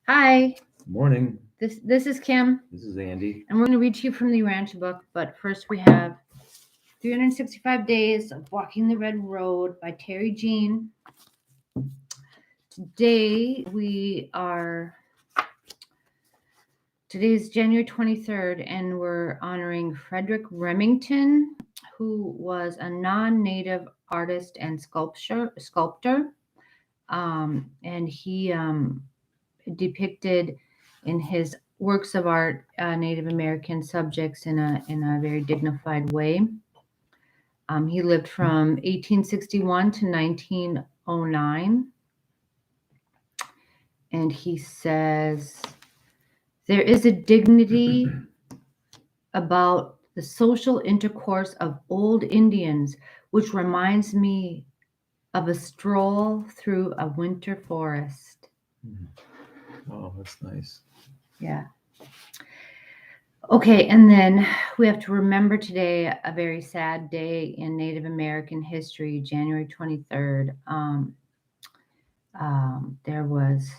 Hi, Morning. this is Kim, This is Andy. and we're going to read to you from the Urantia book. But first, we have 365 Days of Walking the Red Road by Terry Jean. Today's January 23rd, and we're honoring Frederick Remington, who was a non-native artist and sculptor. And he depicted in his works of art Native American subjects in a very dignified way. He lived from 1861 to 1909, and he says, "There is a dignity about the social intercourse of old Indians which reminds me of a stroll through a winter forest." Oh, that's nice. Yeah. Okay, and then we have to remember today a very sad day in Native American history, January 23rd. There was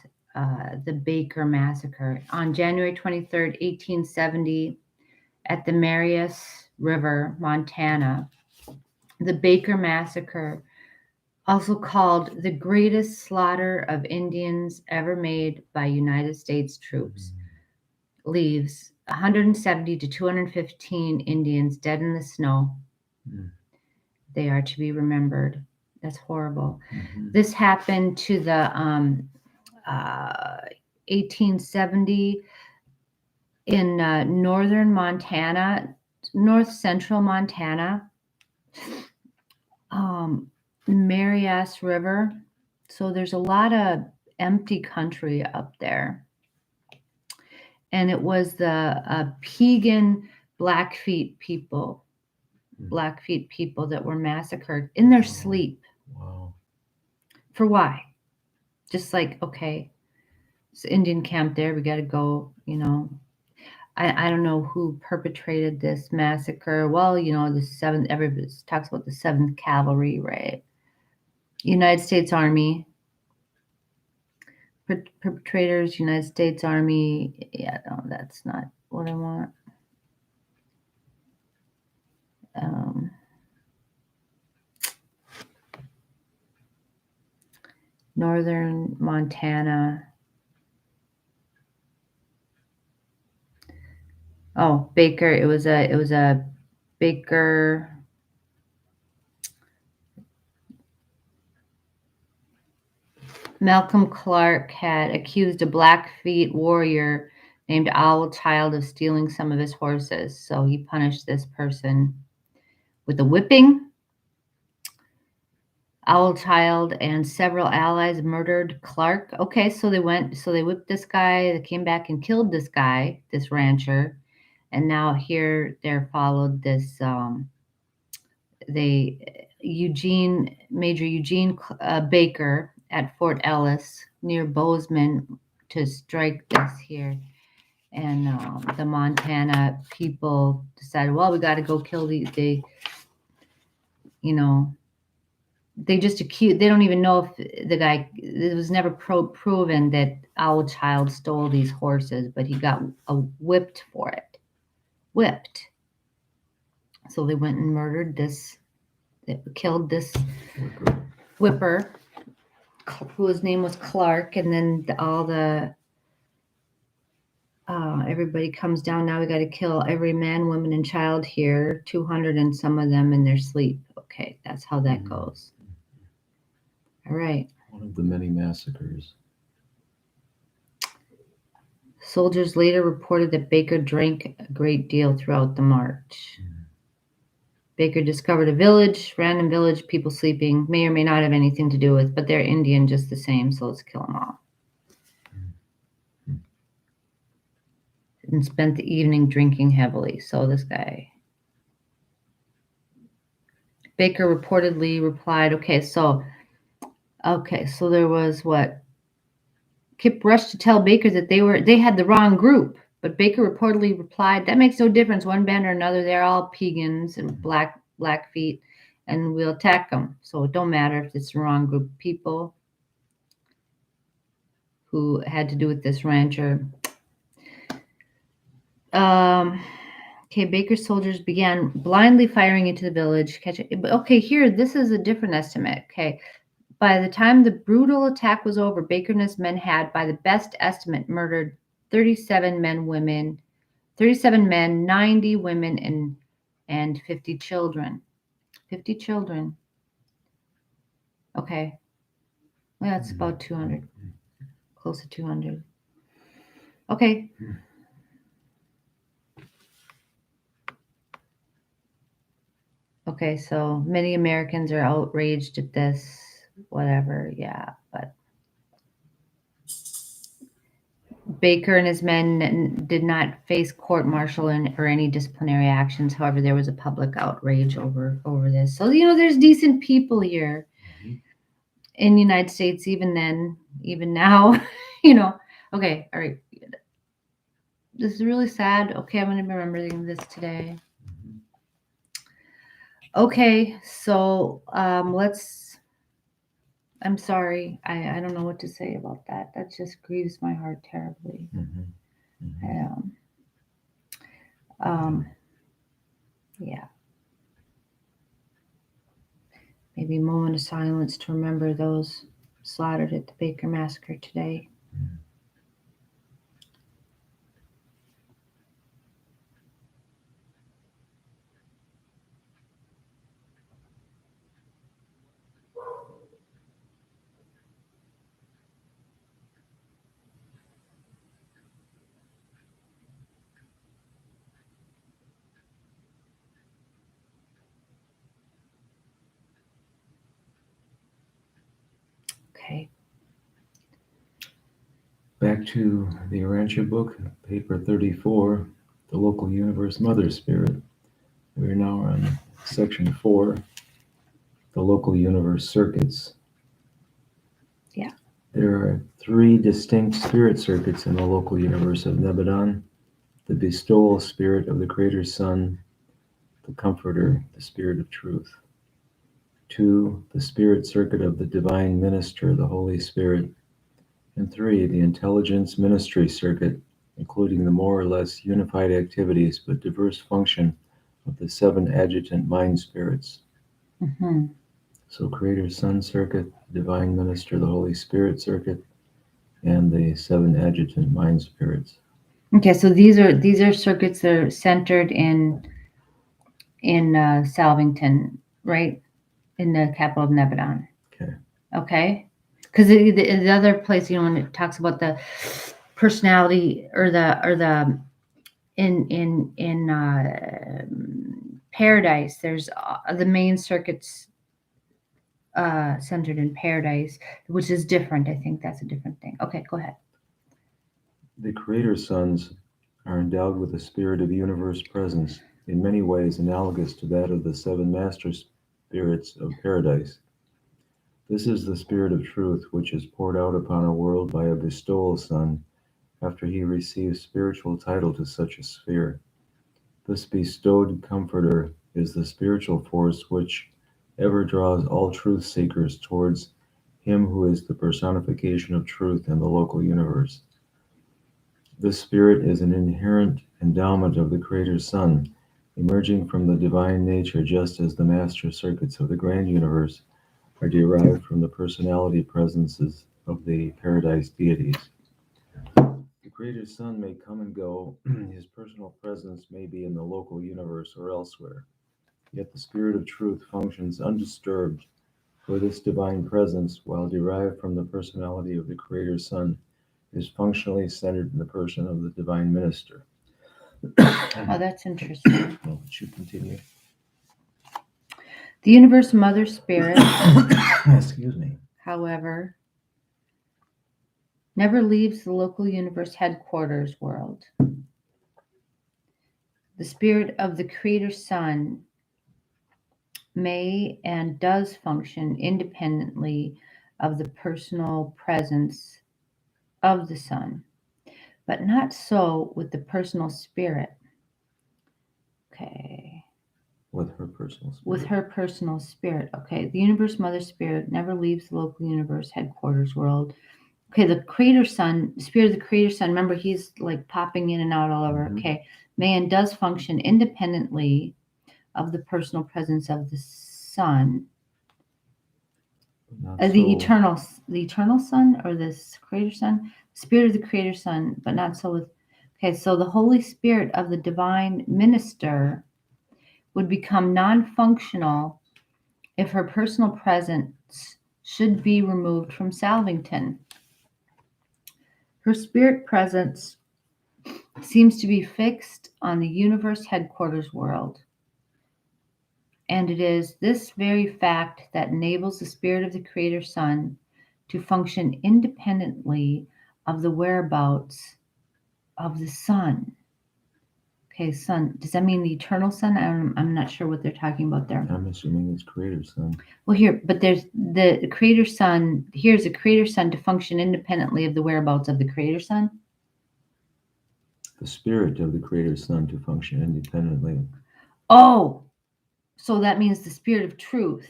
the Baker Massacre. On January 23rd, 1870, at the Marias River, Montana, the Baker Massacre, also called the greatest slaughter of Indians ever made by United States troops, leaves 170 to 215 Indians dead in the snow. They are to be remembered. That's horrible. This happened to the 1870 in northern Montana, north central Montana, Marias River. So there's a lot of empty country up there. And it was the Piegan Blackfeet people that were massacred in their sleep. Wow. For why? Just like, okay, it's Indian camp there, we got to go, I don't know who perpetrated this massacre. Well, the 7th, everybody talks about the 7th Cavalry, right? United States Army. Perpetrators, United States Army. Yeah, no, that's not what I want. Northern Montana. Oh, Baker. It was a Baker. Malcolm Clark had accused a Blackfeet warrior named Owl Child of stealing some of his horses. So he punished this person with a whipping. Owl Child and several allies murdered Clark. Okay, so they whipped this guy. They came back and killed this guy, this rancher. And now here there followed this, Major Eugene Baker at Fort Ellis near Bozeman to strike this here. And the Montana people decided, well, we got to go kill these. They just accused, they don't even know if the guy, it was never proven that Owl Child stole these horses, but he got whipped for it. Whipped. So they went and murdered killed this whipper, whose name was Clark, and then everybody comes down. Now we got to kill every man, woman, and child here, 200 and some of them in their sleep. Okay, that's how that goes. All right. One of the many massacres. Soldiers later reported that Baker drank a great deal throughout the march. Baker discovered a random village, people sleeping, may or may not have anything to do with, but they're Indian just the same, so let's kill them all. And spent the evening drinking heavily. So this guy, Baker reportedly replied, okay, so there was what? Kip rushed to tell Baker that they had the wrong group, but Baker reportedly replied, that makes no difference, one band or another, they're all Piegans and Blackfeet, and we'll attack them. So it don't matter if it's the wrong group of people. who had to do with this rancher. Okay, Baker's soldiers began blindly firing into the village. Okay, here, this is a different estimate. Okay, by the time the brutal attack was over, Baker and his men had, by the best estimate, murdered 37 men, 90 women, and 50 children. 50 children. Okay, well, that's about 200, close to 200. Okay. Okay, so many Americans are outraged at this, whatever, yeah, but Baker and his men did not face court-martial or any disciplinary actions. However, there was a public outrage over this. So, there's decent people here in the United States, even then, even now, Okay, all right. This is really sad. Okay, I'm going to be remembering this today. Okay, so I'm sorry. I don't know what to say about that. That just grieves my heart terribly. Yeah. Maybe a moment of silence to remember those slaughtered at the Baker Massacre today. Okay. Back to the Urantia book, paper 34, the local universe mother spirit. We're now on section 4, the local universe circuits. Yeah. There are 3 distinct spirit circuits in the local universe of Nebadon: the bestowal spirit of the Creator's Son, the Comforter, the Spirit of Truth. 2, the spirit circuit of the Divine Minister, the Holy Spirit. And 3, the intelligence ministry circuit, including the more or less unified activities but diverse function of the 7 adjutant mind spirits. Mm-hmm. So Creator's Son circuit, Divine Minister, the Holy Spirit circuit, and the 7 adjutant mind spirits. Okay, so these are circuits that are centered in Salvington, right? In the capital of Nebadon. Okay. Because the other place, when it talks about the personality or the in Paradise, there's the main circuits centered in Paradise, which is different. I think that's a different thing. Okay, go ahead. The Creator's Sons are endowed with a spirit of universe presence, in many ways analogous to that of the 7 master spirits of Paradise. This is the Spirit of Truth, which is poured out upon a world by a bestowal son after he receives spiritual title to such a sphere. This bestowed Comforter is the spiritual force which ever draws all truth seekers towards him who is the personification of truth in the local universe. This spirit is an inherent endowment of the Creator's Son, emerging from the divine nature, just as the master circuits of the grand universe are derived from the personality presences of the Paradise deities. The Creator's Son may come and go, his personal presence may be in the local universe or elsewhere, yet the Spirit of Truth functions undisturbed, for this divine presence, while derived from the personality of the Creator's Son, is functionally centered in the person of the Divine Minister. Oh, that's interesting. Well, it should continue. The universe mother spirit, Excuse me. however, never leaves the local universe headquarters world. The spirit of the Creator's Son may and does function independently of the personal presence of the Son, but not so with the personal spirit. Okay. With her personal spirit. With her personal spirit. Okay. The universe mother spirit never leaves the local universe headquarters world. Okay, the creator son, spirit of the creator son, remember he's like popping in and out all over. Mhm. Okay, man does function independently of the personal presence of the son. But not The so. eternal son, or this creator son, spirit of the creator son, but not so with. Okay, so the Holy Spirit of the divine minister would become non-functional if her personal presence should be removed from Salvington. Her spirit presence seems to be fixed on the universe headquarters world, and it is this very fact that enables the spirit of the creator son to function independently of the whereabouts of the sun. Okay, sun. Does that mean the eternal sun? I'm not sure what they're talking about there. I'm assuming it's creator son. Well, here, but there's the creator sun. Here's a creator sun to function independently of the whereabouts of the creator sun. The spirit of the creator son to function independently. Oh, so that means the spirit of truth.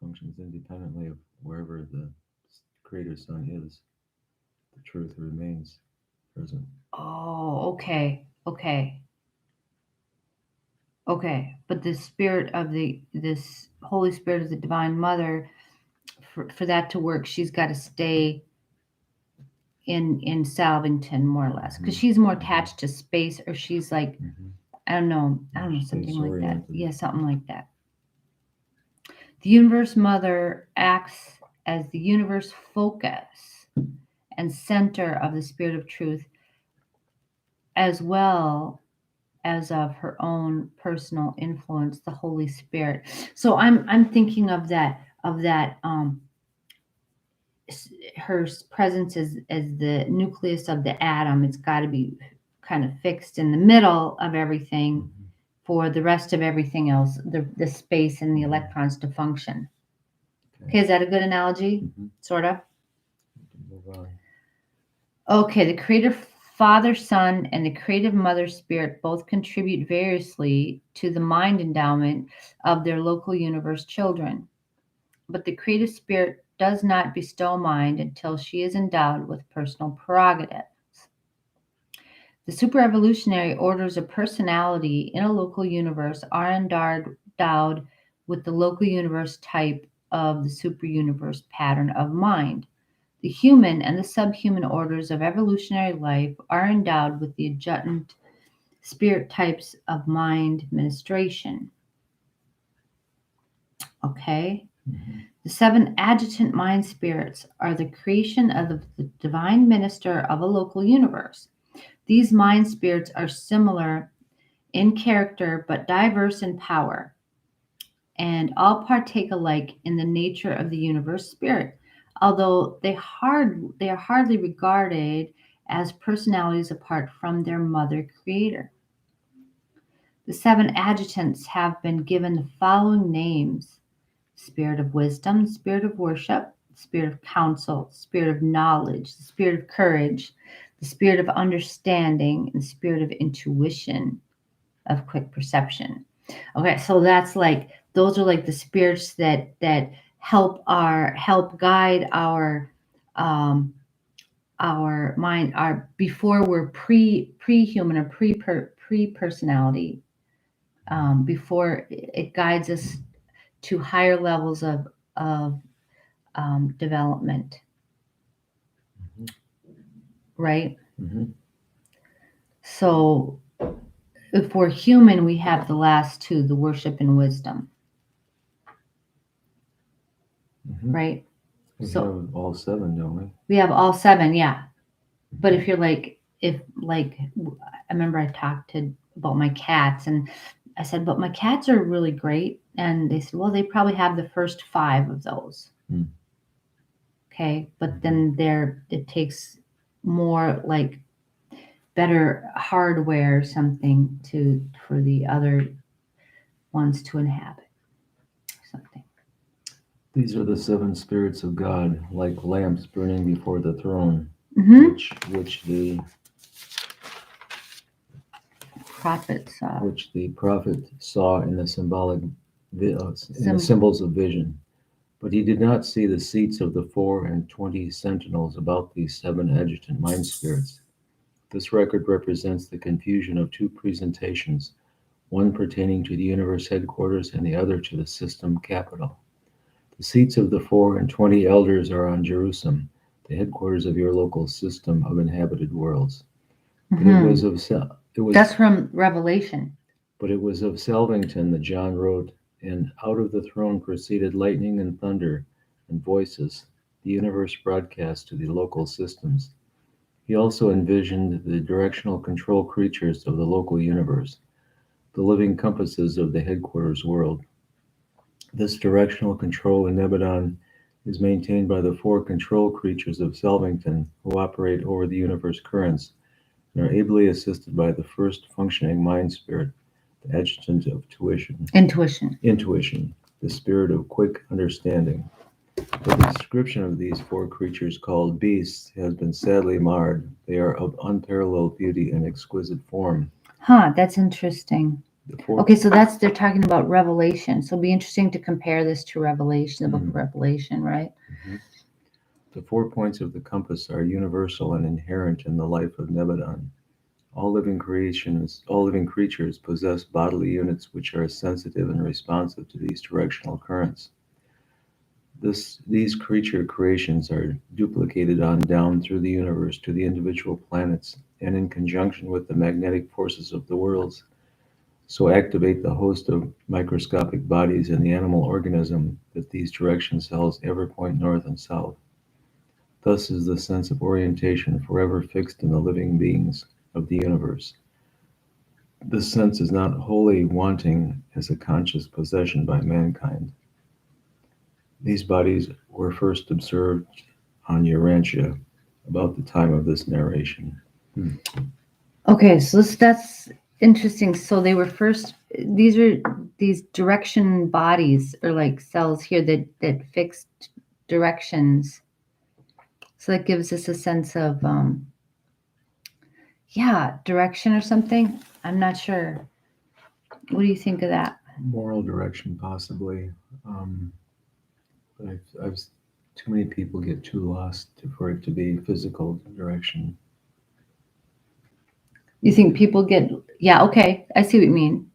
Functions independently of wherever the creator son is. The truth remains present. Oh, okay, okay, okay. But the spirit of this Holy Spirit of the Divine Mother, for that to work, she's got to stay in Salvington more or less, because she's more attached to space, or she's like, I don't know, something like that. Space-oriented. Yeah, something like that. The universe mother acts as the universe focus and center of the spirit of truth, as well as of her own personal influence, the Holy Spirit. So I'm thinking of that her presence as the nucleus of the atom. It's got to be kind of fixed in the middle of everything for the rest of everything else, the space and the electrons to function. Okay, is that a good analogy? Sort of. Move on. Okay, the creator father, son, and the creative mother spirit both contribute variously to the mind endowment of their local universe children. But the creative spirit does not bestow mind until she is endowed with personal prerogatives. The superevolutionary orders of personality in a local universe are endowed with the local universe type of the superuniverse pattern of mind. The human and the subhuman orders of evolutionary life are endowed with the adjutant spirit types of mind ministration. Okay? The 7 adjutant mind spirits are the creation of the divine minister of a local universe. These mind spirits are similar in character but diverse in power, and all partake alike in the nature of the universe spirit, although they are hardly regarded as personalities apart from their mother creator. The 7 adjutants have been given the following names: spirit of wisdom, spirit of worship, spirit of counsel, spirit of knowledge, the spirit of courage, the spirit of understanding, and spirit of intuition, of quick perception. Okay, so that's like, those are like the spirits that help guide our mind, our before we're pre-human or pre-personality, before it guides us to higher levels of development, right? So if we're human, we have the last 2, the worship and wisdom, right? We So have all 7, don't we? we have all 7, yeah. But if you're like, I remember I talked about my cats, and I said, but my cats are really great. And they said, well, they probably have the first 5 of those. Okay. But then it takes more, like, better hardware or something for the other ones to inhabit or something. These are the 7 spirits of God, like lamps burning before the throne, which the prophet saw. Which the prophet saw in the symbols of vision. But he did not see the seats of the 24 sentinels about these 7 adjutant mind spirits. This record represents the confusion of 2 presentations, one pertaining to the universe headquarters and the other to the system capital. The seats of the 24 elders are on Jerusalem, the headquarters of your local system of inhabited worlds. But it was of That's from Revelation. But it was of Selvington that John wrote, and out of the throne proceeded lightning and thunder and voices, the universe broadcast to the local systems. He also envisioned the directional control creatures of the local universe, the living compasses of the headquarters world. This directional control in Nebadon is maintained by the 4 control creatures of Selvington, who operate over the universe currents and are ably assisted by the first functioning mind spirit, the adjutant of intuition, the spirit of quick understanding. The description of these 4 creatures, called beasts, has been sadly marred. They are of unparalleled beauty and exquisite form. That's interesting. The 4 Okay, so they're talking about Revelation. So it'll be interesting to compare this to Revelation, the book of Revelation, right? Mhm. The 4 points of the compass are universal and inherent in the life of Nebadon. All living creatures possess bodily units which are sensitive and responsive to these directional currents. These creature creations are duplicated on down through the universe to the individual planets, and in conjunction with the magnetic forces of the worlds, so activate the host of microscopic bodies in the animal organism that these direction cells ever point north and south. Thus is the sense of orientation forever fixed in the living beings of the universe. This sense is not wholly wanting as a conscious possession by mankind. These bodies were first observed on Urantia about the time of this narration. Okay, so that's interesting. So they were first, these direction bodies, or like cells here that fixed directions. So that gives us a sense of direction or something. I'm not sure. What do you think of that? Moral direction, possibly. But I've too many people get too lost for it to be physical direction. You think people get, yeah, okay, I see what you mean.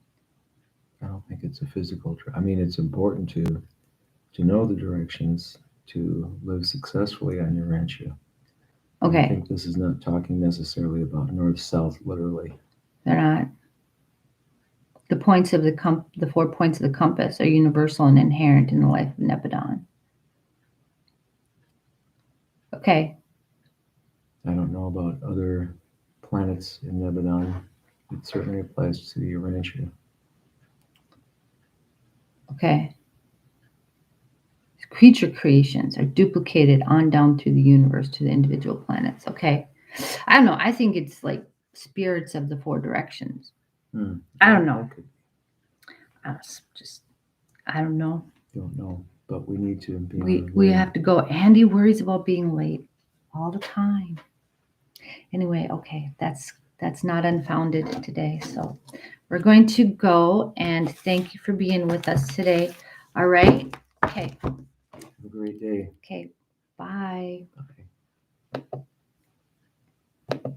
I don't think it's a physical. I mean, it's important to know the directions to live successfully on your rancho. I Okay, think this is not talking necessarily about north-south, literally. they're not. The points of the 4 points of the compass are universal and inherent in the life of Nebadon. Okay. I don't know about other planets in Nebadon. It certainly applies to Urantia. Okay. Creature creations are duplicated on down through the universe to the individual planets. Okay. I don't know. I think it's like spirits of the 4 directions. I don't know. I don't know. Don't know, but we need to be. We have to go. Andy worries about being late all the time. Anyway, okay, that's not unfounded today. So we're going to go, and thank you for being with us today. All right. Okay. Have a great day. Okay. Bye. Bye.